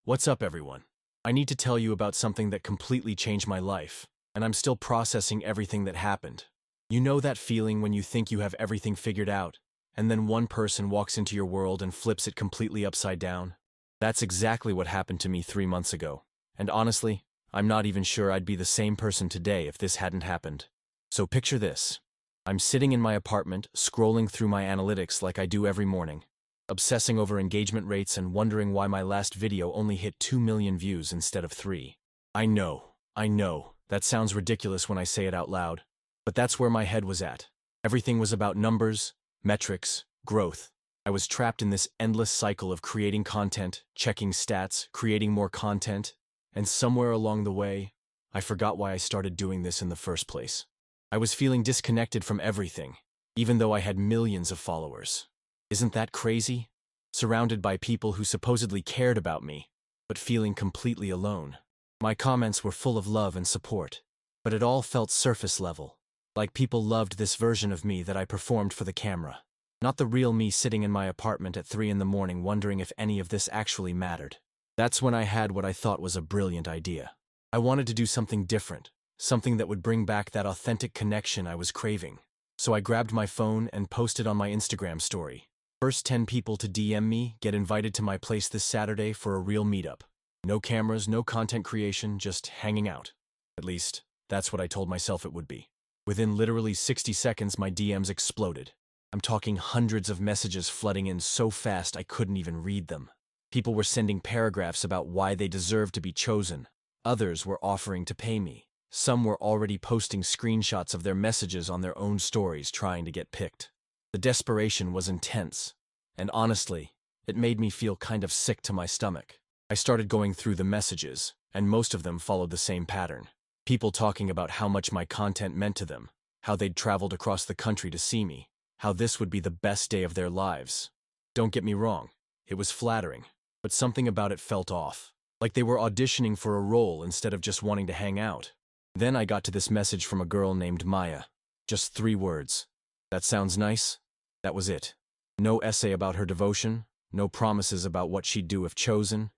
What's up, everyone? I need to tell you about something that completely changed my life, and I'm still processing everything that happened. You know that feeling when you think you have everything figured out, and then one person walks into your world and flips it completely upside down? That's exactly what happened to me 3 months ago. And honestly, I'm not even sure I'd be the same person today if this hadn't happened. So picture this. I'm sitting in my apartment, scrolling through my analytics like I do every morning, obsessing over engagement rates and wondering why my last video only hit 2 million views instead of 3. I know, that sounds ridiculous when I say it out loud, but that's where my head was at. Everything was about numbers, metrics, growth. I was trapped in this endless cycle of creating content, checking stats, creating more content, and somewhere along the way, I forgot why I started doing this in the first place. I was feeling disconnected from everything, even though I had millions of followers. Isn't that crazy? Surrounded by people who supposedly cared about me, but feeling completely alone. My comments were full of love and support, but it all felt surface level, like people loved this version of me that I performed for the camera, not the real me sitting in my apartment at 3 in the morning wondering if any of this actually mattered. That's when I had what I thought was a brilliant idea. I wanted to do something different, something that would bring back that authentic connection I was craving. So I grabbed my phone and posted on my Instagram story. First 10 people to DM me get invited to my place this Saturday for a real meetup. No cameras, no content creation, just hanging out. At least, that's what I told myself it would be. Within literally 60 seconds, my DMs exploded. I'm talking hundreds of messages flooding in so fast I couldn't even read them. People were sending paragraphs about why they deserved to be chosen. Others were offering to pay me. Some were already posting screenshots of their messages on their own stories trying to get picked. The desperation was intense, and honestly, it made me feel kind of sick to my stomach. I started going through the messages, and most of them followed the same pattern. People talking about how much my content meant to them, how they'd traveled across the country to see me, how this would be the best day of their lives. Don't get me wrong, it was flattering, but something about it felt off, like they were auditioning for a role instead of just wanting to hang out. Then I got to this message from a girl named Maya. Just 3 words. That sounds nice? That was it. No essay about her devotion, no promises about what she'd do if chosen,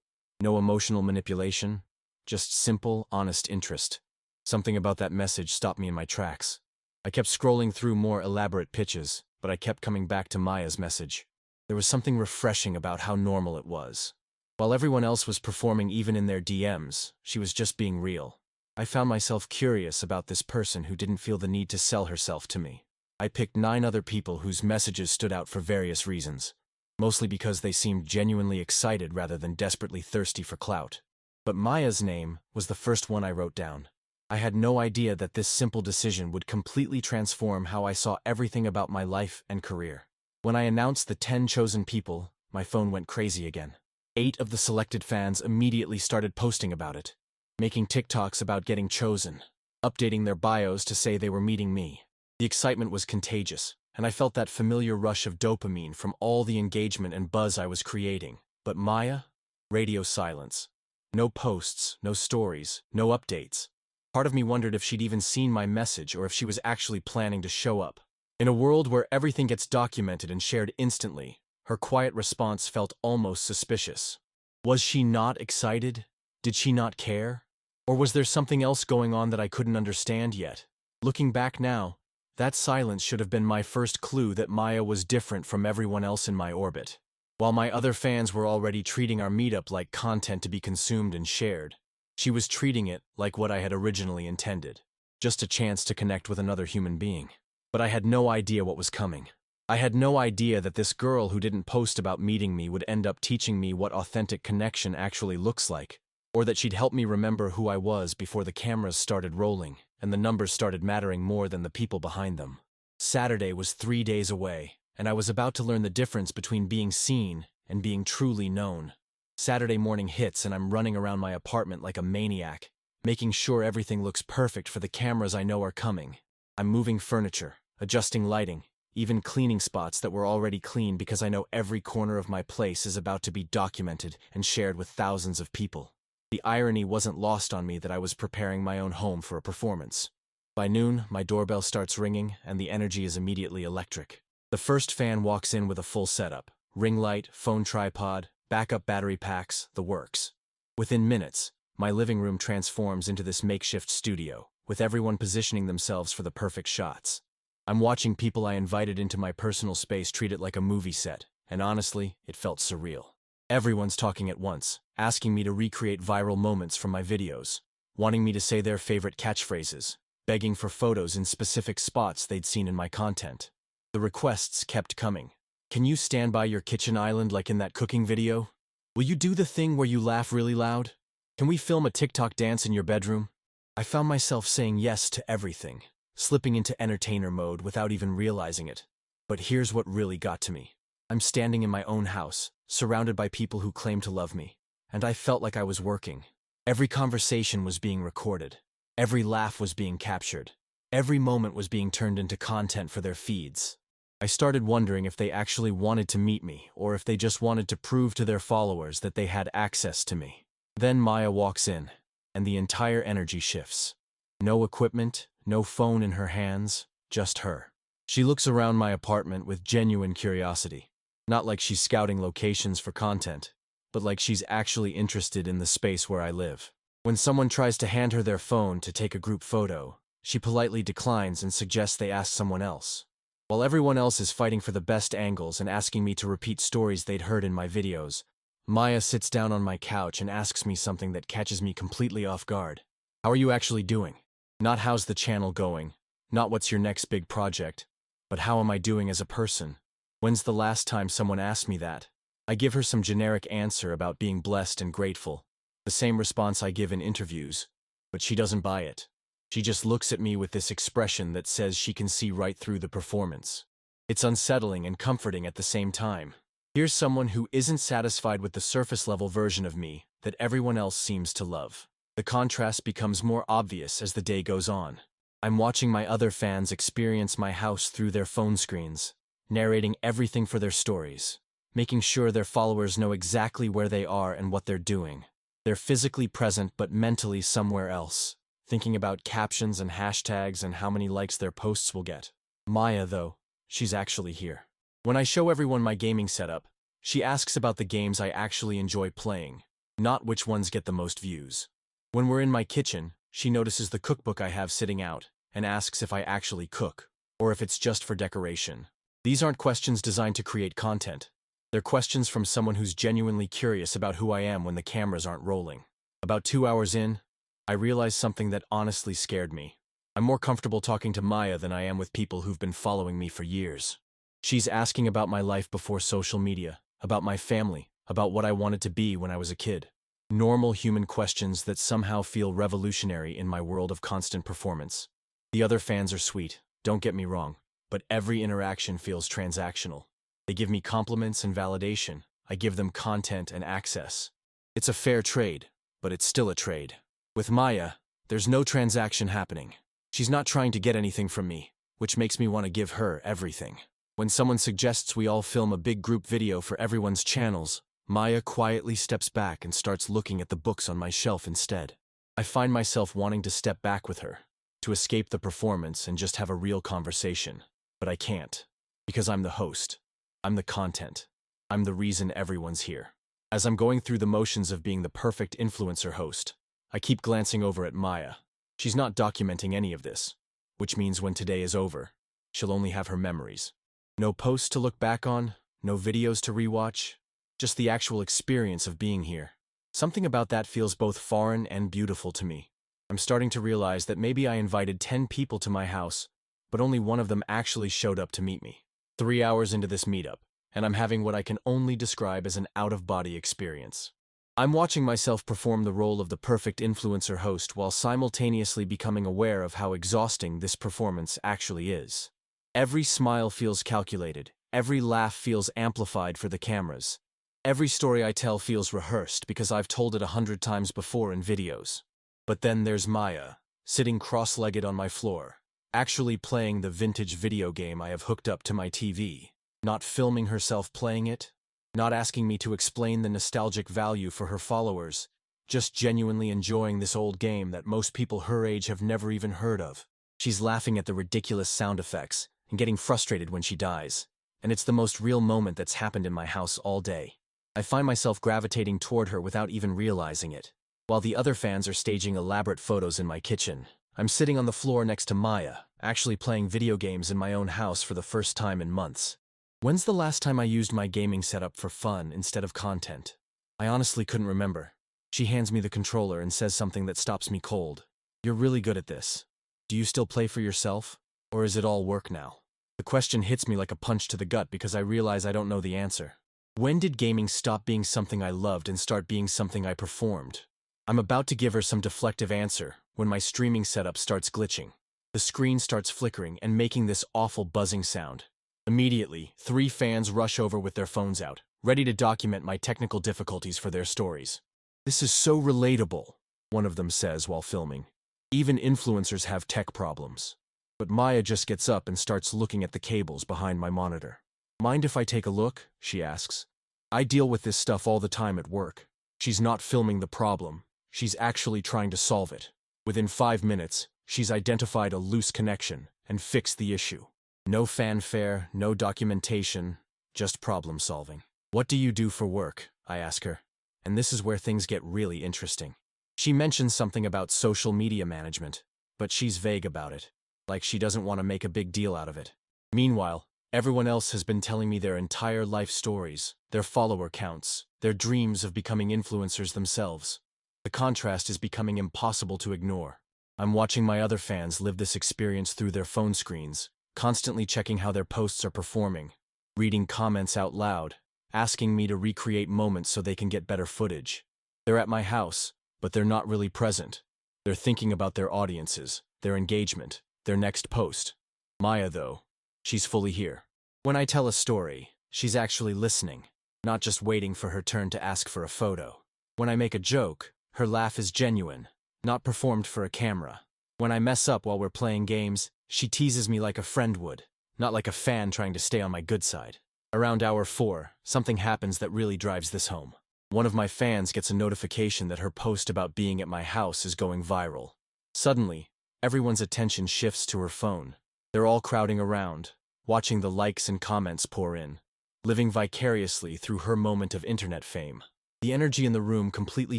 no emotional manipulation, just simple, honest interest. Something about that message stopped me in my tracks. I kept scrolling through more elaborate pitches, but I kept coming back to Maya's message. There was something refreshing about how normal it was. While everyone else was performing even in their DMs, she was just being real. I found myself curious about this person who didn't feel the need to sell herself to me. I picked 9 other people whose messages stood out for various reasons, mostly because they seemed genuinely excited rather than desperately thirsty for clout. But Maya's name was the first one I wrote down. I had no idea that this simple decision would completely transform how I saw everything about my life and career. When I announced the 10 chosen people, my phone went crazy again. 8 of the selected fans immediately started posting about it, making TikToks about getting chosen, updating their bios to say they were meeting me. The excitement was contagious, and I felt that familiar rush of dopamine from all the engagement and buzz I was creating. But Maya? Radio silence. No posts, no stories, no updates. Part of me wondered if she'd even seen my message or if she was actually planning to show up. In a world where everything gets documented and shared instantly, her quiet response felt almost suspicious. Was she not excited? Did she not care? Or was there something else going on that I couldn't understand yet? Looking back now, that silence should have been my first clue that Maya was different from everyone else in my orbit. While my other fans were already treating our meetup like content to be consumed and shared, she was treating it like what I had originally intended. Just a chance to connect with another human being. But I had no idea what was coming. I had no idea that this girl who didn't post about meeting me would end up teaching me what authentic connection actually looks like, or that she'd help me remember who I was before the cameras started rolling and the numbers started mattering more than the people behind them. Saturday was 3 days away, and I was about to learn the difference between being seen and being truly known. Saturday morning hits and I'm running around my apartment like a maniac, making sure everything looks perfect for the cameras I know are coming. I'm moving furniture, adjusting lighting, even cleaning spots that were already clean because I know every corner of my place is about to be documented and shared with thousands of people. The irony wasn't lost on me that I was preparing my own home for a performance. By noon, my doorbell starts ringing, and the energy is immediately electric. The first fan walks in with a full setup: ring light, phone tripod, backup battery packs, the works. Within minutes, my living room transforms into this makeshift studio, with everyone positioning themselves for the perfect shots. I'm watching people I invited into my personal space treat it like a movie set, and honestly, it felt surreal. Everyone's talking at once, asking me to recreate viral moments from my videos, wanting me to say their favorite catchphrases, begging for photos in specific spots they'd seen in my content. The requests kept coming. Can you stand by your kitchen island like in that cooking video? Will you do the thing where you laugh really loud? Can we film a TikTok dance in your bedroom? I found myself saying yes to everything, slipping into entertainer mode without even realizing it. But here's what really got to me. I'm standing in my own house, surrounded by people who claim to love me, and I felt like I was working. Every conversation was being recorded. Every laugh was being captured. Every moment was being turned into content for their feeds. I started wondering if they actually wanted to meet me, or if they just wanted to prove to their followers that they had access to me. Then Maya walks in, and the entire energy shifts. No equipment, no phone in her hands, just her. She looks around my apartment with genuine curiosity. Not like she's scouting locations for content, but like she's actually interested in the space where I live. When someone tries to hand her their phone to take a group photo, she politely declines and suggests they ask someone else. While everyone else is fighting for the best angles and asking me to repeat stories they'd heard in my videos, Maya sits down on my couch and asks me something that catches me completely off guard. How are you actually doing? Not how's the channel going, not what's your next big project, but how am I doing as a person? When's the last time someone asked me that? I give her some generic answer about being blessed and grateful, the same response I give in interviews, but she doesn't buy it. She just looks at me with this expression that says she can see right through the performance. It's unsettling and comforting at the same time. Here's someone who isn't satisfied with the surface-level version of me that everyone else seems to love. The contrast becomes more obvious as the day goes on. I'm watching my other fans experience my house through their phone screens, narrating everything for their stories, making sure their followers know exactly where they are and what they're doing. They're physically present but mentally somewhere else, thinking about captions and hashtags and how many likes their posts will get. Maya, though, she's actually here. When I show everyone my gaming setup, she asks about the games I actually enjoy playing, not which ones get the most views. When we're in my kitchen, she notices the cookbook I have sitting out and asks if I actually cook, or if it's just for decoration. These aren't questions designed to create content. They're questions from someone who's genuinely curious about who I am when the cameras aren't rolling. About 2 hours in, I realized something that honestly scared me. I'm more comfortable talking to Maya than I am with people who've been following me for years. She's asking about my life before social media, about my family, about what I wanted to be when I was a kid. Normal human questions that somehow feel revolutionary in my world of constant performance. The other fans are sweet, don't get me wrong, but every interaction feels transactional. They give me compliments and validation. I give them content and access. It's a fair trade, but it's still a trade. With Maya, there's no transaction happening. She's not trying to get anything from me, which makes me want to give her everything. When someone suggests we all film a big group video for everyone's channels, Maya quietly steps back and starts looking at the books on my shelf instead. I find myself wanting to step back with her, to escape the performance and just have a real conversation. But I can't, because I'm the host. I'm the content. I'm the reason everyone's here. As I'm going through the motions of being the perfect influencer host, I keep glancing over at Maya. She's not documenting any of this, which means when today is over, she'll only have her memories. No posts to look back on, no videos to rewatch, just the actual experience of being here. Something about that feels both foreign and beautiful to me. I'm starting to realize that maybe I invited 10 people to my house, but only one of them actually showed up to meet me. 3 hours into this meetup, and I'm having what I can only describe as an out-of-body experience. I'm watching myself perform the role of the perfect influencer host while simultaneously becoming aware of how exhausting this performance actually is. Every smile feels calculated, every laugh feels amplified for the cameras. Every story I tell feels rehearsed because I've told it 100 times before in videos. But then there's Maya, sitting cross-legged on my floor, actually playing the vintage video game I have hooked up to my TV, not filming herself playing it, not asking me to explain the nostalgic value for her followers, just genuinely enjoying this old game that most people her age have never even heard of. She's laughing at the ridiculous sound effects and getting frustrated when she dies, and it's the most real moment that's happened in my house all day. I find myself gravitating toward her without even realizing it. while the other fans are staging elaborate photos in my kitchen. I'm sitting on the floor next to Maya, actually playing video games in my own house for the first time in months. When's the last time I used my gaming setup for fun instead of content? I honestly couldn't remember. She hands me the controller and says something that stops me cold. You're really good at this. Do you still play for yourself? Or is it all work now? The question hits me like a punch to the gut because I realize I don't know the answer. When did gaming stop being something I loved and start being something I performed? I'm about to give her some deflective answer when my streaming setup starts glitching. The screen starts flickering and making this awful buzzing sound. Immediately, 3 fans rush over with their phones out, ready to document my technical difficulties for their stories. This is so relatable, one of them says while filming. Even influencers have tech problems. But Maya just gets up and starts looking at the cables behind my monitor. Mind if I take a look? She asks. I deal with this stuff all the time at work. She's not filming the problem. She's actually trying to solve it. Within 5 minutes, she's identified a loose connection and fixed the issue. No fanfare, no documentation, just problem solving. What do you do for work? I ask her. And this is where things get really interesting. She mentions something about social media management, but she's vague about it, like she doesn't want to make a big deal out of it. Meanwhile, everyone else has been telling me their entire life stories, their follower counts, their dreams of becoming influencers themselves. The contrast is becoming impossible to ignore. I'm watching my other fans live this experience through their phone screens, constantly checking how their posts are performing, reading comments out loud, asking me to recreate moments so they can get better footage. They're at my house, but they're not really present. They're thinking about their audiences, their engagement, their next post. Maya, though, she's fully here. When I tell a story, she's actually listening, not just waiting for her turn to ask for a photo. When I make a joke, her laugh is genuine, not performed for a camera. When I mess up while we're playing games, she teases me like a friend would, not like a fan trying to stay on my good side. Around hour 4, something happens that really drives this home. One of my fans gets a notification that her post about being at my house is going viral. Suddenly, everyone's attention shifts to her phone. They're all crowding around, watching the likes and comments pour in, living vicariously through her moment of internet fame. The energy in the room completely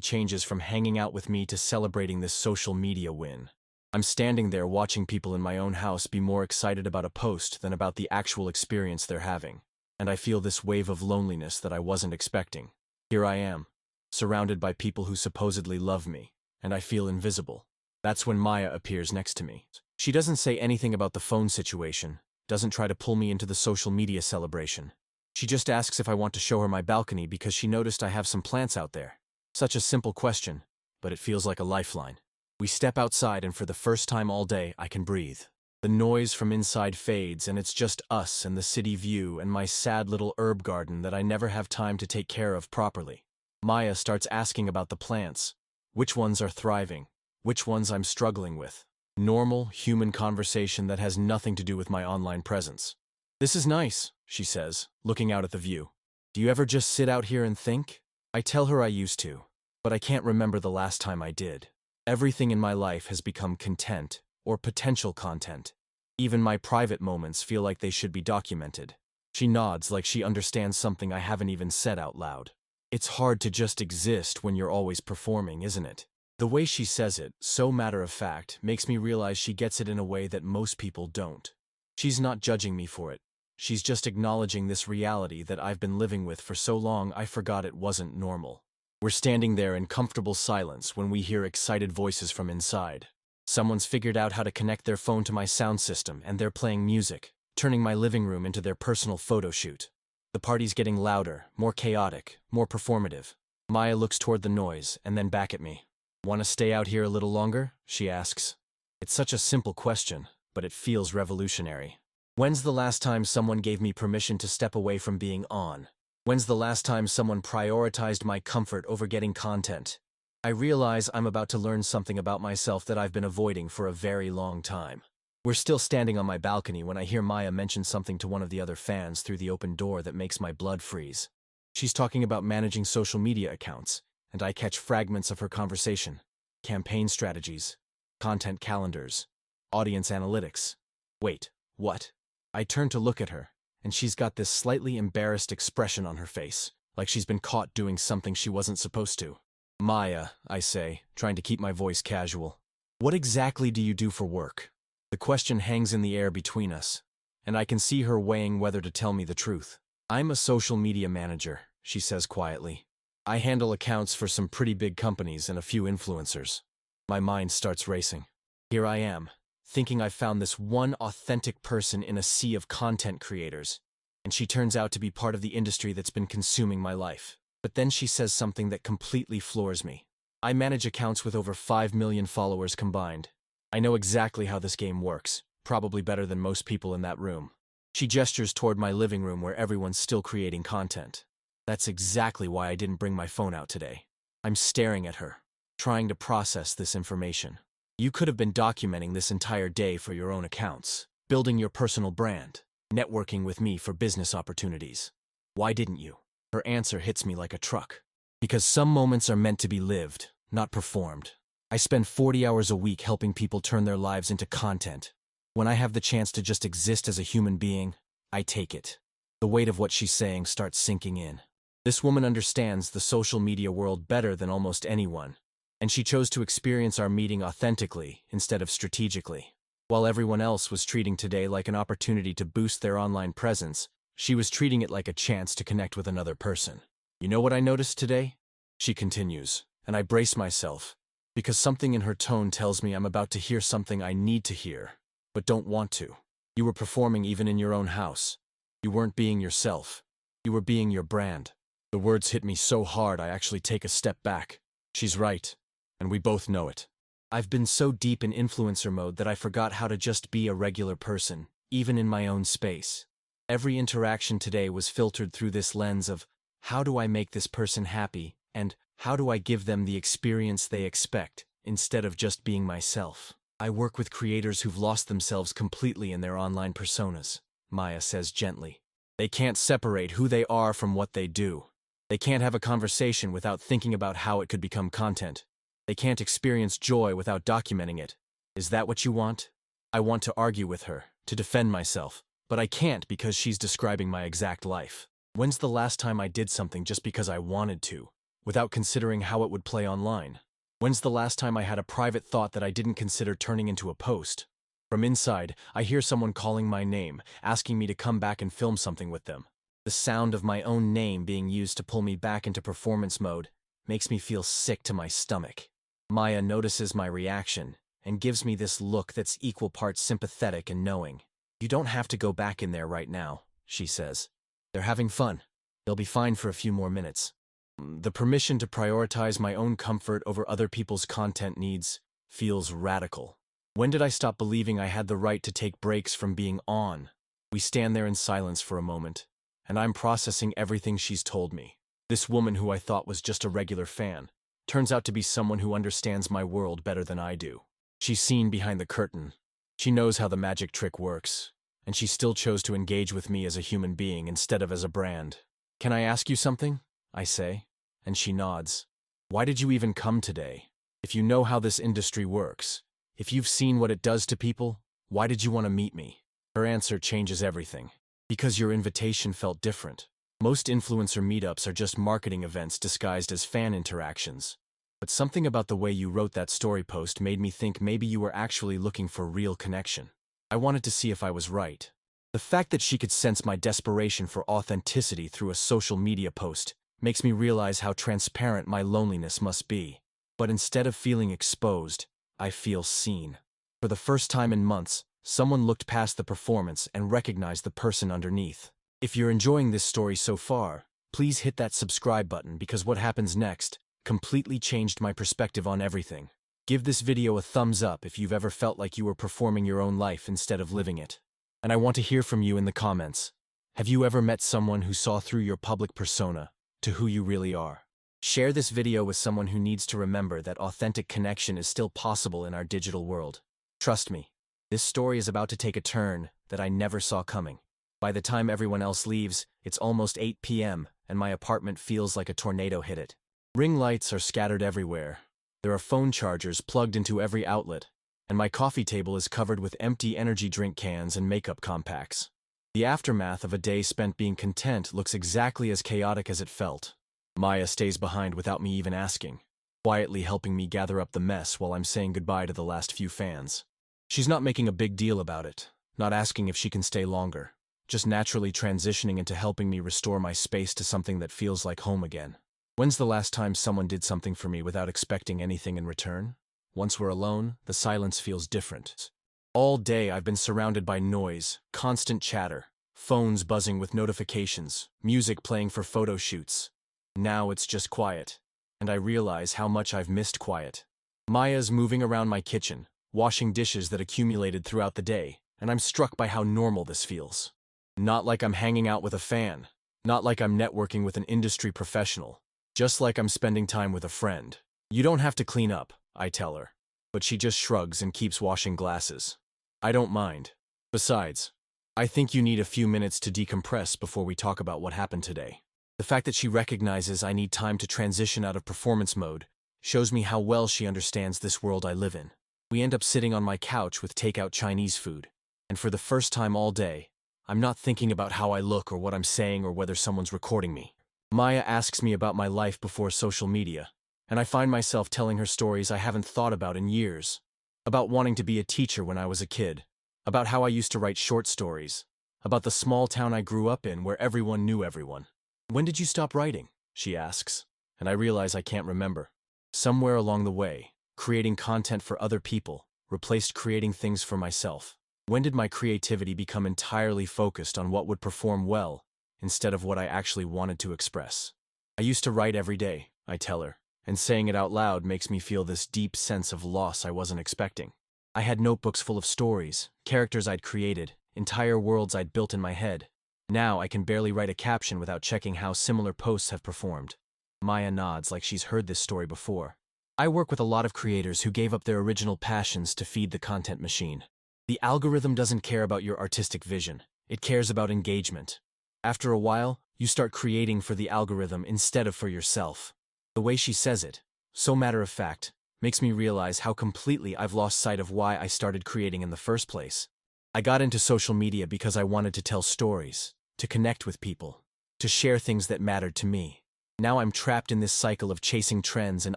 changes from hanging out with me to celebrating this social media win. I'm standing there watching people in my own house be more excited about a post than about the actual experience they're having. And I feel this wave of loneliness that I wasn't expecting. Here I am, surrounded by people who supposedly love me, and I feel invisible. That's when Maya appears next to me. She doesn't say anything about the phone situation, doesn't try to pull me into the social media celebration. She just asks if I want to show her my balcony because she noticed I have some plants out there. Such a simple question, but it feels like a lifeline. We step outside and for the first time all day, I can breathe. The noise from inside fades and it's just us and the city view and my sad little herb garden that I never have time to take care of properly. Maya starts asking about the plants. Which ones are thriving? Which ones I'm struggling with? Normal, human conversation that has nothing to do with my online presence. This is nice, she says, looking out at the view. Do you ever just sit out here and think? I tell her I used to, but I can't remember the last time I did. Everything in my life has become content or potential content. Even my private moments feel like they should be documented. She nods like she understands something I haven't even said out loud. It's hard to just exist when you're always performing, isn't it? The way she says it, so matter-of-fact, makes me realize she gets it in a way that most people don't. She's not judging me for it. She's just acknowledging this reality that I've been living with for so long I forgot it wasn't normal. We're standing there in comfortable silence when we hear excited voices from inside. Someone's figured out how to connect their phone to my sound system and they're playing music, turning my living room into their personal photo shoot. The party's getting louder, more chaotic, more performative. Maya looks toward the noise and then back at me. Want to stay out here a little longer? She asks. It's such a simple question, but it feels revolutionary. When's the last time someone gave me permission to step away from being on? When's the last time someone prioritized my comfort over getting content? I realize I'm about to learn something about myself that I've been avoiding for a very long time. We're still standing on my balcony when I hear Maya mention something to one of the other fans through the open door that makes my blood freeze. She's talking about managing social media accounts, and I catch fragments of her conversation. Campaign strategies, content calendars, audience analytics. Wait, what? I turn to look at her, and she's got this slightly embarrassed expression on her face, like she's been caught doing something she wasn't supposed to. Maya, I say, trying to keep my voice casual. What exactly do you do for work? The question hangs in the air between us, and I can see her weighing whether to tell me the truth. I'm a social media manager, she says quietly. I handle accounts for some pretty big companies and a few influencers. My mind starts racing. Here I am, thinking I've found this one authentic person in a sea of content creators, and she turns out to be part of the industry that's been consuming my life. But then she says something that completely floors me. I manage accounts with over 5 million followers combined. I know exactly how this game works, probably better than most people in that room. She gestures toward my living room where everyone's still creating content. That's exactly why I didn't bring my phone out today. I'm staring at her, trying to process this information. You could have been documenting this entire day for your own accounts, building your personal brand, networking with me for business opportunities. Why didn't you? Her answer hits me like a truck. Because some moments are meant to be lived, not performed. I spend 40 hours a week helping people turn their lives into content. When I have the chance to just exist as a human being, I take it. The weight of what she's saying starts sinking in. This woman understands the social media world better than almost anyone, and she chose to experience our meeting authentically instead of strategically. While everyone else was treating today like an opportunity to boost their online presence, she was treating it like a chance to connect with another person. You know what I noticed today? She continues, and I brace myself, because something in her tone tells me I'm about to hear something I need to hear, but don't want to. You were performing even in your own house. You weren't being yourself. You were being your brand. The words hit me so hard I actually take a step back. She's right, and we both know it. I've been so deep in influencer mode that I forgot how to just be a regular person, even in my own space. Every interaction today was filtered through this lens of, how do I make this person happy, and how do I give them the experience they expect, instead of just being myself? I work with creators who've lost themselves completely in their online personas, Maya says gently. They can't separate who they are from what they do. They can't have a conversation without thinking about how it could become content. They can't experience joy without documenting it. Is that what you want? I want to argue with her, to defend myself, but I can't because she's describing my exact life. When's the last time I did something just because I wanted to, without considering how it would play online? When's the last time I had a private thought that I didn't consider turning into a post? From inside, I hear someone calling my name, asking me to come back and film something with them. The sound of my own name being used to pull me back into performance mode makes me feel sick to my stomach. Maya notices my reaction and gives me this look that's equal parts sympathetic and knowing. You don't have to go back in there right now, she says. They're having fun. They'll be fine for a few more minutes. The permission to prioritize my own comfort over other people's content needs feels radical. When did I stop believing I had the right to take breaks from being on? We stand there in silence for a moment, and I'm processing everything she's told me. This woman who I thought was just a regular fan turns out to be someone who understands my world better than I do. She's seen behind the curtain. She knows how the magic trick works, and she still chose to engage with me as a human being instead of as a brand. Can I ask you something? I say, and she nods. Why did you even come today? If you know how this industry works, if you've seen what it does to people, why did you want to meet me? Her answer changes everything. Because your invitation felt different. Most influencer meetups are just marketing events disguised as fan interactions. But something about the way you wrote that story post made me think maybe you were actually looking for real connection. I wanted to see if I was right. The fact that she could sense my desperation for authenticity through a social media post makes me realize how transparent my loneliness must be. But instead of feeling exposed, I feel seen. For the first time in months, someone looked past the performance and recognized the person underneath. If you're enjoying this story so far, please hit that subscribe button because what happens next completely changed my perspective on everything. Give this video a thumbs up if you've ever felt like you were performing your own life instead of living it. And I want to hear from you in the comments. Have you ever met someone who saw through your public persona to who you really are? Share this video with someone who needs to remember that authentic connection is still possible in our digital world. Trust me, this story is about to take a turn that I never saw coming. By the time everyone else leaves, it's almost 8 p.m. and my apartment feels like a tornado hit it. Ring lights are scattered everywhere. There are phone chargers plugged into every outlet, and my coffee table is covered with empty energy drink cans and makeup compacts. The aftermath of a day spent being content looks exactly as chaotic as it felt. Maya stays behind without me even asking. quietly helping me gather up the mess while I'm saying goodbye to the last few fans. She's not making a big deal about it, not asking if she can stay longer, just naturally transitioning into helping me restore my space to something that feels like home again. When's the last time someone did something for me without expecting anything in return? Once we're alone, the silence feels different. All day I've been surrounded by noise, constant chatter, phones buzzing with notifications, music playing for photo shoots. Now it's just quiet, and I realize how much I've missed quiet. Maya's moving around my kitchen, washing dishes that accumulated throughout the day, and I'm struck by how normal this feels. Not like I'm hanging out with a fan, not like I'm networking with an industry professional, just like I'm spending time with a friend. You don't have to clean up, I tell her, but she just shrugs and keeps washing glasses. I don't mind. Besides, I think you need a few minutes to decompress before we talk about what happened today. The fact that she recognizes I need time to transition out of performance mode shows me how well she understands this world I live in. We end up sitting on my couch with takeout Chinese food, and for the first time all day, I'm not thinking about how I look or what I'm saying or whether someone's recording me. Maya asks me about my life before social media, and I find myself telling her stories I haven't thought about in years. About wanting to be a teacher when I was a kid, about how I used to write short stories, about the small town I grew up in where everyone knew everyone. When did you stop writing? She asks, and I realize I can't remember. Somewhere along the way, creating content for other people replaced creating things for myself. When did my creativity become entirely focused on what would perform well instead of what I actually wanted to express? I used to write every day, I tell her, and saying it out loud makes me feel this deep sense of loss I wasn't expecting. I had notebooks full of stories, characters I'd created, entire worlds I'd built in my head. Now I can barely write a caption without checking how similar posts have performed. Maya nods like she's heard this story before. I work with a lot of creators who gave up their original passions to feed the content machine. The algorithm doesn't care about your artistic vision. It cares about engagement. After a while, you start creating for the algorithm instead of for yourself. The way she says it, so matter of fact, makes me realize how completely I've lost sight of why I started creating in the first place. I got into social media because I wanted to tell stories, to connect with people, to share things that mattered to me. Now I'm trapped in this cycle of chasing trends and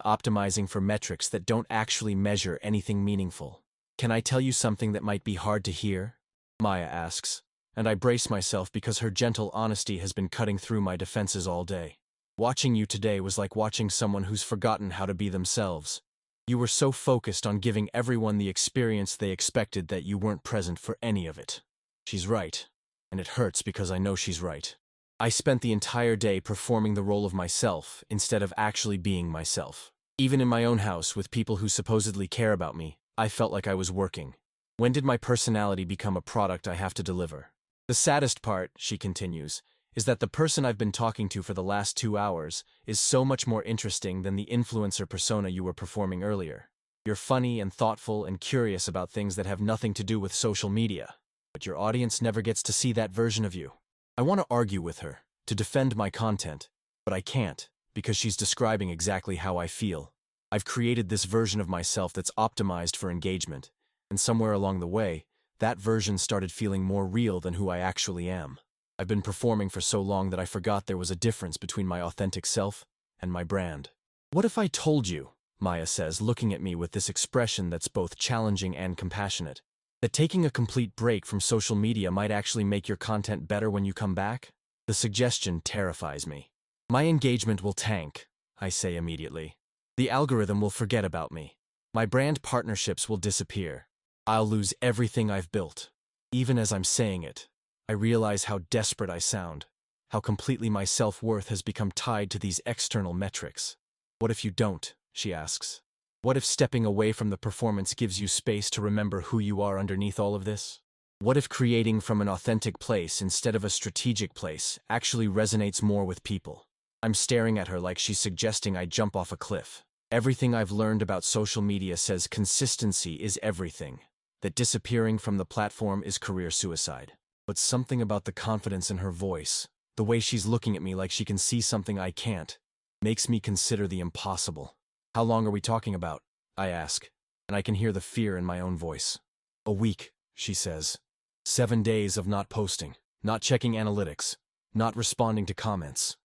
optimizing for metrics that don't actually measure anything meaningful. Can I tell you something that might be hard to hear? Maya asks, and I brace myself because her gentle honesty has been cutting through my defenses all day. Watching you today was like watching someone who's forgotten how to be themselves. You were so focused on giving everyone the experience they expected that you weren't present for any of it. She's right, and it hurts because I know she's right. I spent the entire day performing the role of myself instead of actually being myself. Even in my own house with people who supposedly care about me, I felt like I was working. When did my personality become a product I have to deliver? The saddest part, she continues, is that the person I've been talking to for the last 2 hours is so much more interesting than the influencer persona you were performing earlier. You're funny and thoughtful and curious about things that have nothing to do with social media, but your audience never gets to see that version of you. I want to argue with her, to defend my content, but I can't, because she's describing exactly how I feel. I've created this version of myself that's optimized for engagement, and somewhere along the way, that version started feeling more real than who I actually am. I've been performing for so long that I forgot there was a difference between my authentic self and my brand. What if I told you, Maya says, looking at me with this expression that's both challenging and compassionate, that taking a complete break from social media might actually make your content better when you come back? The suggestion terrifies me. My engagement will tank, I say immediately. The algorithm will forget about me. My brand partnerships will disappear. I'll lose everything I've built. Even as I'm saying it, I realize how desperate I sound, how completely my self-worth has become tied to these external metrics. What if you don't? She asks. What if stepping away from the performance gives you space to remember who you are underneath all of this? What if creating from an authentic place instead of a strategic place actually resonates more with people? I'm staring at her like she's suggesting I jump off a cliff. Everything I've learned about social media says consistency is everything, that disappearing from the platform is career suicide. But something about the confidence in her voice, the way she's looking at me like she can see something I can't, makes me consider the impossible. How long are we talking about? I ask, and I can hear the fear in my own voice. A week, she says. 7 days of not posting, not checking analytics, not responding to comments.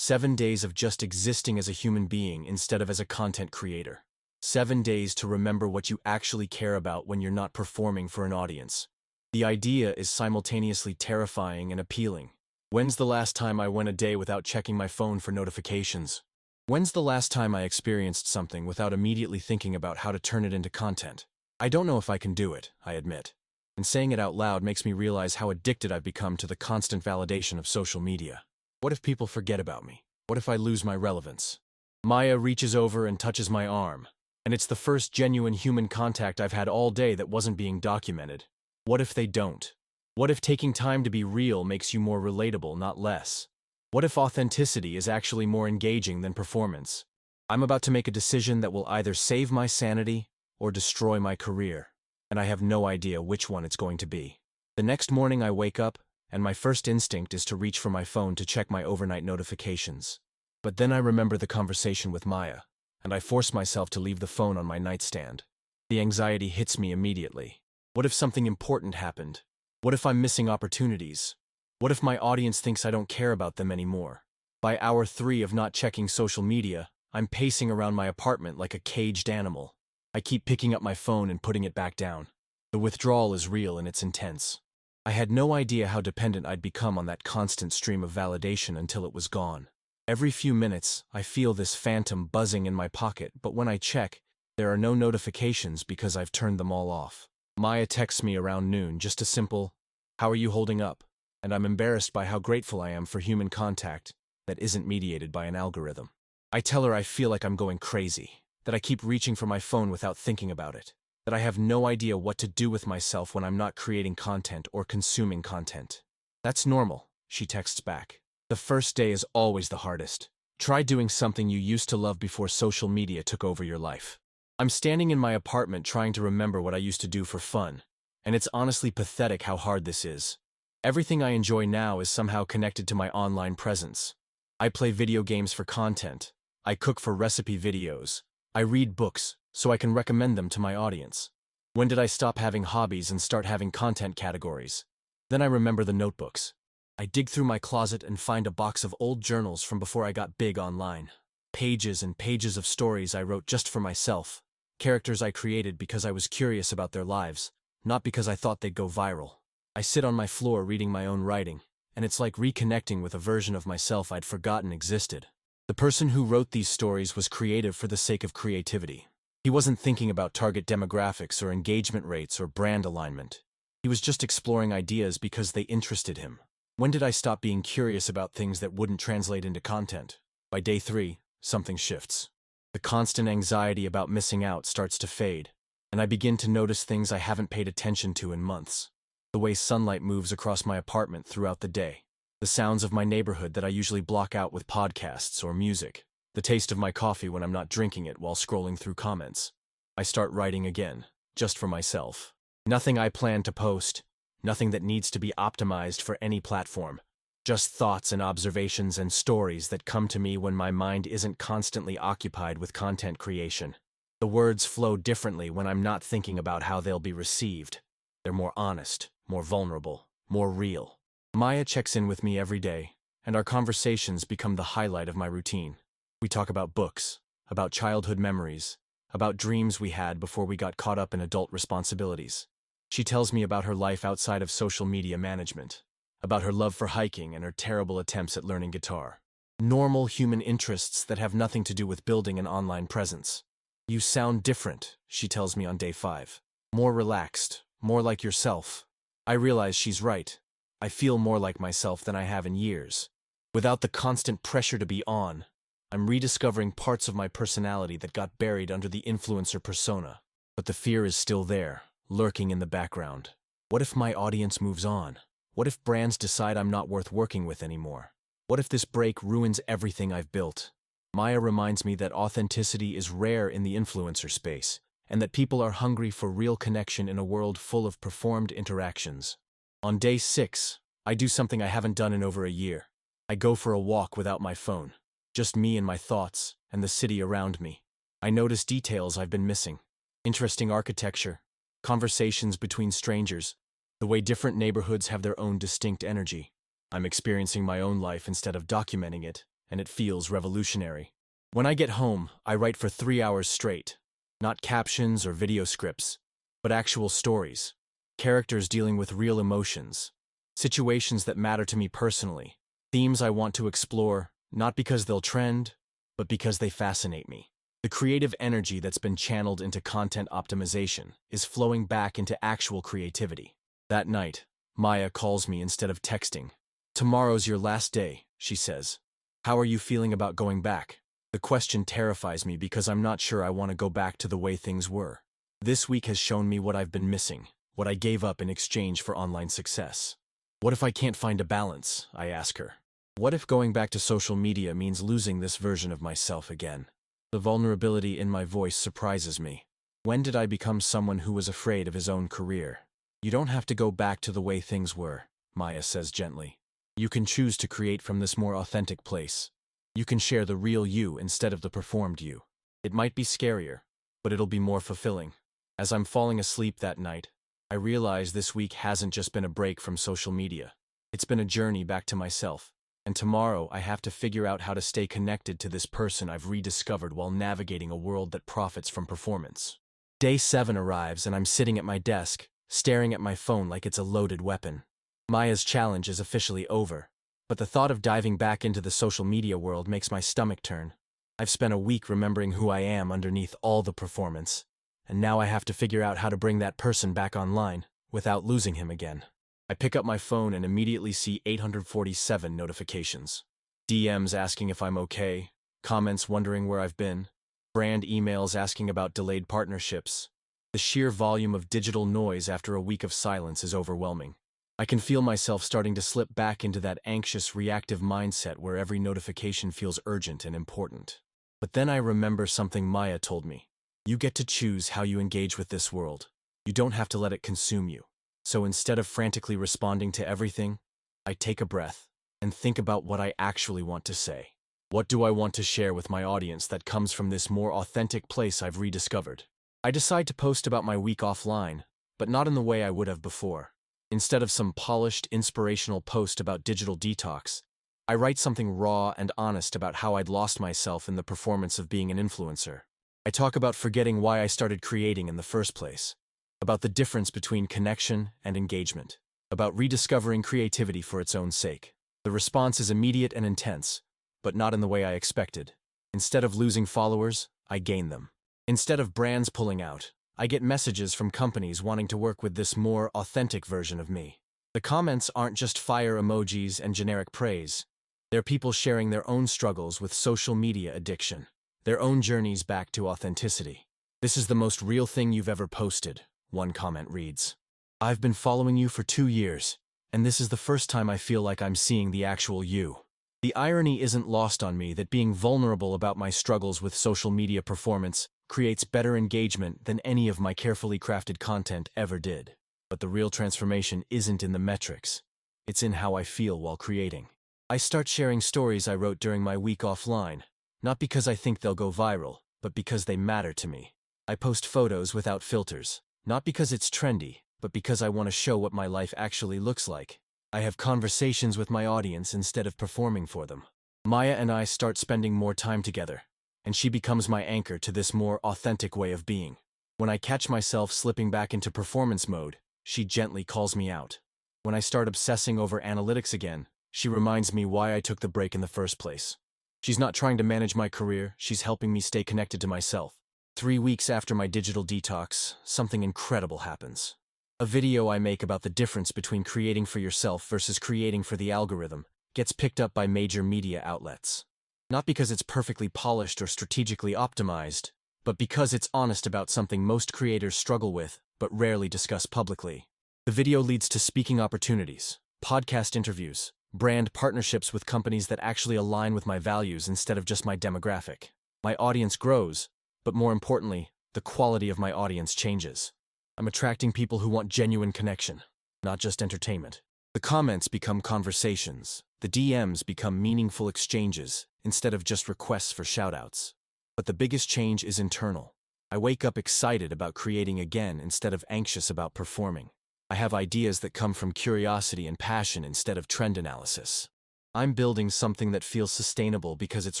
7 days of just existing as a human being instead of as a content creator. 7 days to remember what you actually care about when you're not performing for an audience. The idea is simultaneously terrifying and appealing. When's the last time I went a day without checking my phone for notifications? When's the last time I experienced something without immediately thinking about how to turn it into content? I don't know if I can do it, I admit. And saying it out loud makes me realize how addicted I've become to the constant validation of social media. What if people forget about me? What if I lose my relevance? Maya reaches over and touches my arm, and it's the first genuine human contact I've had all day that wasn't being documented. What if they don't? What if taking time to be real makes you more relatable, not less? What if authenticity is actually more engaging than performance? I'm about to make a decision that will either save my sanity or destroy my career, and I have no idea which one it's going to be. The next morning I wake up, and my first instinct is to reach for my phone to check my overnight notifications. But then I remember the conversation with Maya, and I force myself to leave the phone on my nightstand. The anxiety hits me immediately. What if something important happened? What if I'm missing opportunities? What if my audience thinks I don't care about them anymore? By hour 3 of not checking social media, I'm pacing around my apartment like a caged animal. I keep picking up my phone and putting it back down. The withdrawal is real and it's intense. I had no idea how dependent I'd become on that constant stream of validation until it was gone. Every few minutes, I feel this phantom buzzing in my pocket, but when I check, there are no notifications because I've turned them all off. Maya texts me around noon, just a simple, "How are you holding up?" And I'm embarrassed by how grateful I am for human contact that isn't mediated by an algorithm. I tell her I feel like I'm going crazy, that I keep reaching for my phone without thinking about it, that I have no idea what to do with myself when I'm not creating content or consuming content. "That's normal," she texts back. "The first day is always the hardest. Try doing something you used to love before social media took over your life." I'm standing in my apartment trying to remember what I used to do for fun, and it's honestly pathetic how hard this is. Everything I enjoy now is somehow connected to my online presence. I play video games for content. I cook for recipe videos. I read books so I can recommend them to my audience. When did I stop having hobbies and start having content categories? Then I remember the notebooks. I dig through my closet and find a box of old journals from before I got big online. Pages and pages of stories I wrote just for myself. Characters I created because I was curious about their lives, not because I thought they'd go viral. I sit on my floor reading my own writing, and it's like reconnecting with a version of myself I'd forgotten existed. The person who wrote these stories was creative for the sake of creativity. He wasn't thinking about target demographics or engagement rates or brand alignment. He was just exploring ideas because they interested him. When did I stop being curious about things that wouldn't translate into content? By day 3, something shifts. The constant anxiety about missing out starts to fade, and I begin to notice things I haven't paid attention to in months. The way sunlight moves across my apartment throughout the day. The sounds of my neighborhood that I usually block out with podcasts or music. The taste of my coffee when I'm not drinking it while scrolling through comments. I start writing again, just for myself. Nothing I plan to post, nothing that needs to be optimized for any platform. Just thoughts and observations and stories that come to me when my mind isn't constantly occupied with content creation. The words flow differently when I'm not thinking about how they'll be received. They're more honest, more vulnerable, more real. Maya checks in with me every day, and our conversations become the highlight of my routine. We talk about books, about childhood memories, about dreams we had before we got caught up in adult responsibilities. She tells me about her life outside of social media management, about her love for hiking and her terrible attempts at learning guitar. Normal human interests that have nothing to do with building an online presence. "You sound different," she tells me on day 5. "More relaxed, more like yourself." I realize she's right. I feel more like myself than I have in years. Without the constant pressure to be on, I'm rediscovering parts of my personality that got buried under the influencer persona. But the fear is still there, lurking in the background. What if my audience moves on? What if brands decide I'm not worth working with anymore? What if this break ruins everything I've built? Maya reminds me that authenticity is rare in the influencer space, and that people are hungry for real connection in a world full of performed interactions. On day 6, I do something I haven't done in over a year. I go for a walk without my phone. Just me and my thoughts, and the city around me. I notice details I've been missing. Interesting architecture, conversations between strangers, the way different neighborhoods have their own distinct energy. I'm experiencing my own life instead of documenting it, and it feels revolutionary. When I get home, I write for 3 hours straight. Not captions or video scripts, but actual stories. Characters dealing with real emotions. Situations that matter to me personally. Themes I want to explore, not because they'll trend, but because they fascinate me. The creative energy that's been channeled into content optimization is flowing back into actual creativity. That night, Maya calls me instead of texting. "Tomorrow's your last day," she says. "How are you feeling about going back?" The question terrifies me because I'm not sure I want to go back to the way things were. This week has shown me what I've been missing, what I gave up in exchange for online success. What if I can't find a balance? I ask her. What if going back to social media means losing this version of myself again? The vulnerability in my voice surprises me. When did I become someone who was afraid of his own career? You don't have to go back to the way things were, Maya says gently. You can choose to create from this more authentic place. You can share the real you instead of the performed you. It might be scarier, but it'll be more fulfilling. As I'm falling asleep that night, I realize this week hasn't just been a break from social media. It's been a journey back to myself. And tomorrow I have to figure out how to stay connected to this person I've rediscovered while navigating a world that profits from performance. Day 7 arrives and I'm sitting at my desk, staring at my phone like it's a loaded weapon. Maya's challenge is officially over, but the thought of diving back into the social media world makes my stomach turn. I've spent a week remembering who I am underneath all the performance, and now I have to figure out how to bring that person back online without losing him again. I pick up my phone and immediately see 847 notifications. DMs asking if I'm okay, comments wondering where I've been, brand emails asking about delayed partnerships. The sheer volume of digital noise after a week of silence is overwhelming. I can feel myself starting to slip back into that anxious, reactive mindset where every notification feels urgent and important. But then I remember something Maya told me. You get to choose how you engage with this world. You don't have to let it consume you. So instead of frantically responding to everything, I take a breath and think about what I actually want to say. What do I want to share with my audience that comes from this more authentic place I've rediscovered? I decide to post about my week offline, but not in the way I would have before. Instead of some polished, inspirational post about digital detox, I write something raw and honest about how I'd lost myself in the performance of being an influencer. I talk about forgetting why I started creating in the first place, about the difference between connection and engagement, about rediscovering creativity for its own sake. The response is immediate and intense, but not in the way I expected. Instead of losing followers, I gain them. Instead of brands pulling out, I get messages from companies wanting to work with this more authentic version of me. The comments aren't just fire emojis and generic praise. They're people sharing their own struggles with social media addiction, their own journeys back to authenticity. "This is the most real thing you've ever posted," one comment reads. "I've been following you for 2 years, and this is the first time I feel like I'm seeing the actual you." The irony isn't lost on me that being vulnerable about my struggles with social media performance creates better engagement than any of my carefully crafted content ever did. But the real transformation isn't in the metrics. It's in how I feel while creating. I start sharing stories I wrote during my week offline, not because I think they'll go viral, but because they matter to me. I post photos without filters, not because it's trendy, but because I want to show what my life actually looks like. I have conversations with my audience instead of performing for them. Maya and I start spending more time together, and she becomes my anchor to this more authentic way of being. When I catch myself slipping back into performance mode, she gently calls me out. When I start obsessing over analytics again, she reminds me why I took the break in the first place. She's not trying to manage my career, she's helping me stay connected to myself. 3 weeks after my digital detox, something incredible happens. A video I make about the difference between creating for yourself versus creating for the algorithm gets picked up by major media outlets. Not because it's perfectly polished or strategically optimized, but because it's honest about something most creators struggle with but rarely discuss publicly. The video leads to speaking opportunities, podcast interviews, brand partnerships with companies that actually align with my values instead of just my demographic. My audience grows, but more importantly, the quality of my audience changes. I'm attracting people who want genuine connection, not just entertainment. The comments become conversations. The DMs become meaningful exchanges instead of just requests for shoutouts. But the biggest change is internal. I wake up excited about creating again instead of anxious about performing. I have ideas that come from curiosity and passion instead of trend analysis. I'm building something that feels sustainable because it's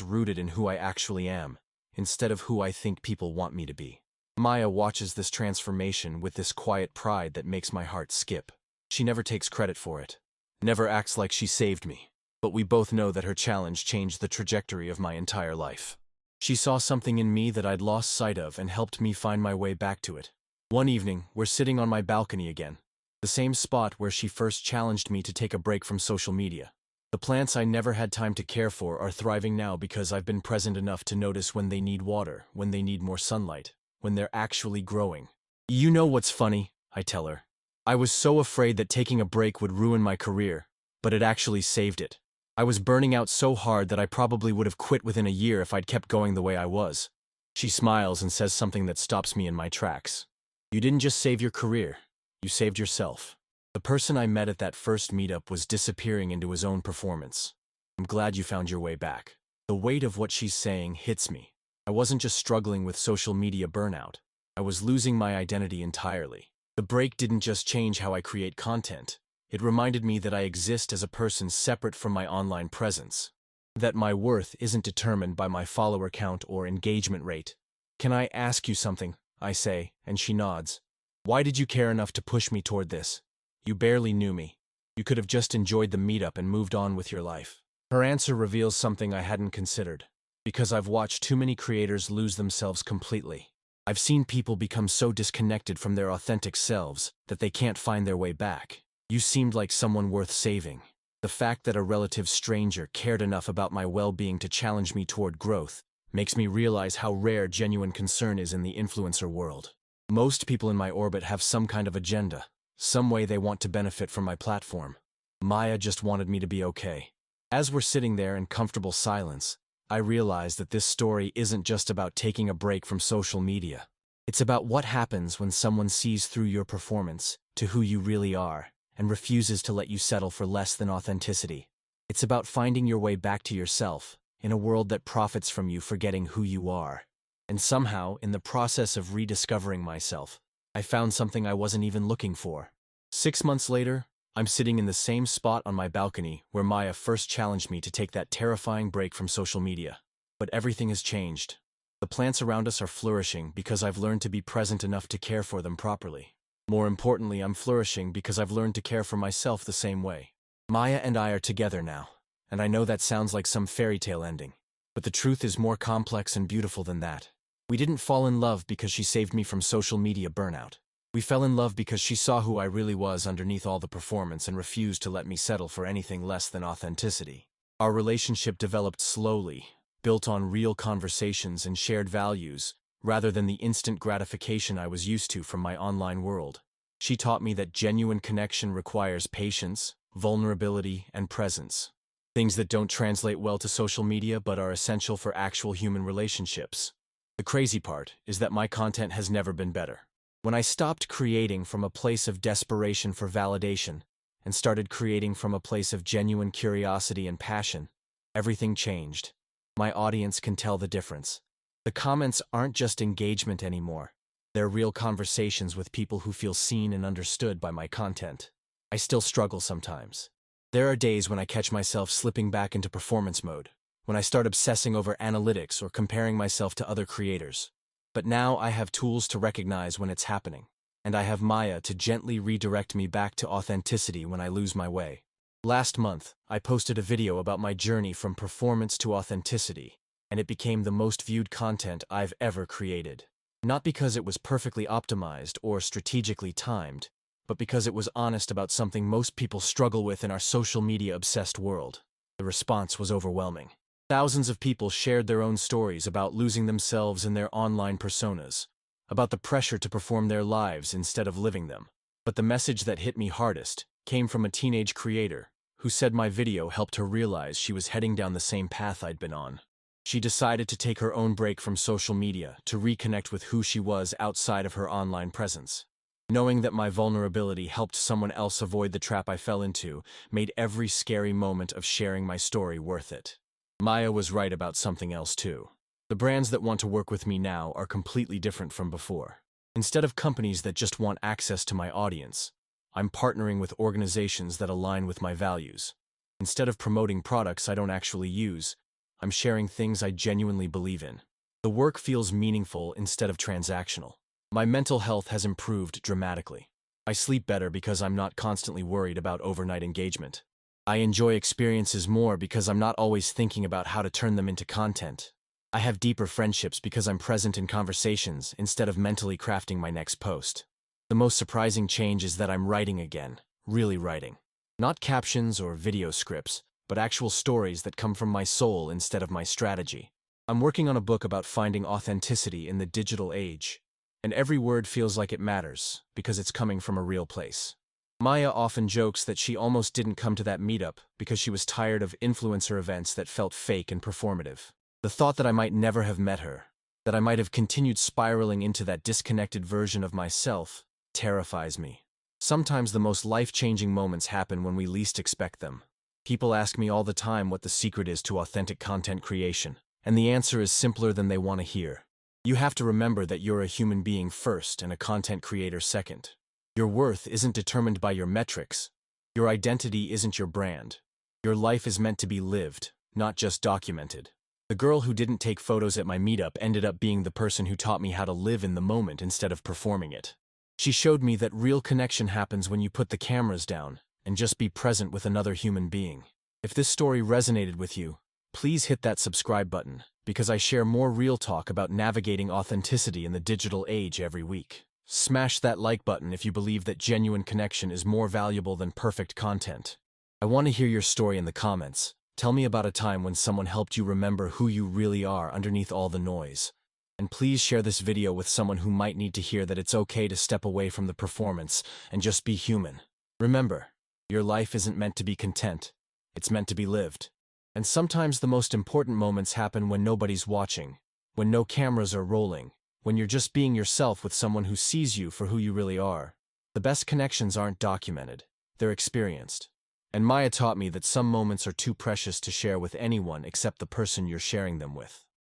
rooted in who I actually am, instead of who I think people want me to be. Maya watches this transformation with this quiet pride that makes my heart skip. She never takes credit for it, never acts like she saved me, but we both know that her challenge changed the trajectory of my entire life. She saw something in me that I'd lost sight of and helped me find my way back to it. One evening, we're sitting on my balcony again, the same spot where she first challenged me to take a break from social media. The plants I never had time to care for are thriving now because I've been present enough to notice when they need water, when they need more sunlight, when they're actually growing. You know what's funny? I tell her. I was so afraid that taking a break would ruin my career, but it actually saved it. I was burning out so hard that I probably would have quit within a year if I'd kept going the way I was. She smiles and says something that stops me in my tracks. You didn't just save your career, you saved yourself. The person I met at that first meetup was disappearing into his own performance. I'm glad you found your way back. The weight of what she's saying hits me. I wasn't just struggling with social media burnout. I was losing my identity entirely. The break didn't just change how I create content. It reminded me that I exist as a person separate from my online presence. That my worth isn't determined by my follower count or engagement rate. Can I ask you something? I say, and she nods. Why did you care enough to push me toward this? You barely knew me. You could have just enjoyed the meetup and moved on with your life. Her answer reveals something I hadn't considered. Because I've watched too many creators lose themselves completely. I've seen people become so disconnected from their authentic selves that they can't find their way back. You seemed like someone worth saving. The fact that a relative stranger cared enough about my well-being to challenge me toward growth makes me realize how rare genuine concern is in the influencer world. Most people in my orbit have some kind of agenda. Some way they want to benefit from my platform. Maya just wanted me to be okay. As we're sitting there in comfortable silence, I realize that this story isn't just about taking a break from social media. It's about what happens when someone sees through your performance to who you really are and refuses to let you settle for less than authenticity. It's about finding your way back to yourself in a world that profits from you forgetting who you are. And somehow, in the process of rediscovering myself, I found something I wasn't even looking for. 6 months later, I'm sitting in the same spot on my balcony where Maya first challenged me to take that terrifying break from social media. But everything has changed. The plants around us are flourishing because I've learned to be present enough to care for them properly. More importantly, I'm flourishing because I've learned to care for myself the same way. Maya and I are together now, and I know that sounds like some fairy tale ending. But the truth is more complex and beautiful than that. We didn't fall in love because she saved me from social media burnout. We fell in love because she saw who I really was underneath all the performance and refused to let me settle for anything less than authenticity. Our relationship developed slowly, built on real conversations and shared values, rather than the instant gratification I was used to from my online world. She taught me that genuine connection requires patience, vulnerability, and presence. Things that don't translate well to social media but are essential for actual human relationships. The crazy part is that my content has never been better. When I stopped creating from a place of desperation for validation and started creating from a place of genuine curiosity and passion, everything changed. My audience can tell the difference. The comments aren't just engagement anymore. They're real conversations with people who feel seen and understood by my content. I still struggle sometimes. There are days when I catch myself slipping back into performance mode, when I start obsessing over analytics or comparing myself to other creators. But now I have tools to recognize when it's happening, and I have Maya to gently redirect me back to authenticity when I lose my way. Last month, I posted a video about my journey from performance to authenticity, and it became the most viewed content I've ever created. Not because it was perfectly optimized or strategically timed, but because it was honest about something most people struggle with in our social media-obsessed world. The response was overwhelming. Thousands of people shared their own stories about losing themselves in their online personas, about the pressure to perform their lives instead of living them. But the message that hit me hardest came from a teenage creator who said my video helped her realize she was heading down the same path I'd been on. She decided to take her own break from social media to reconnect with who she was outside of her online presence. Knowing that my vulnerability helped someone else avoid the trap I fell into made every scary moment of sharing my story worth it. Maya was right about something else too. The brands that want to work with me now are completely different from before. Instead of companies that just want access to my audience, I'm partnering with organizations that align with my values. Instead of promoting products I don't actually use, I'm sharing things I genuinely believe in. The work feels meaningful instead of transactional. My mental health has improved dramatically. I sleep better because I'm not constantly worried about overnight engagement. I enjoy experiences more because I'm not always thinking about how to turn them into content. I have deeper friendships because I'm present in conversations instead of mentally crafting my next post. The most surprising change is that I'm writing again, really writing. Not captions or video scripts, but actual stories that come from my soul instead of my strategy. I'm working on a book about finding authenticity in the digital age, and every word feels like it matters because it's coming from a real place. Maya often jokes that she almost didn't come to that meetup because she was tired of influencer events that felt fake and performative. The thought that I might never have met her, that I might have continued spiraling into that disconnected version of myself, terrifies me. Sometimes the most life-changing moments happen when we least expect them. People ask me all the time what the secret is to authentic content creation, and the answer is simpler than they want to hear. You have to remember that you're a human being first and a content creator second. Your worth isn't determined by your metrics. Your identity isn't your brand. Your life is meant to be lived, not just documented. The girl who didn't take photos at my meetup ended up being the person who taught me how to live in the moment instead of performing it. She showed me that real connection happens when you put the cameras down and just be present with another human being. If this story resonated with you, please hit that subscribe button, because I share more real talk about navigating authenticity in the digital age every week. Smash that like button if you believe that genuine connection is more valuable than perfect content. I want to hear your story in the comments. Tell me about a time when someone helped you remember who you really are underneath all the noise. And please share this video with someone who might need to hear that it's okay to step away from the performance and just be human. Remember, your life isn't meant to be content. It's meant to be lived. And sometimes the most important moments happen when nobody's watching, when no cameras are rolling, when you're just being yourself with someone who sees you for who you really are. The best connections aren't documented, they're experienced. And Maya taught me that some moments are too precious to share with anyone except the person you're sharing them with.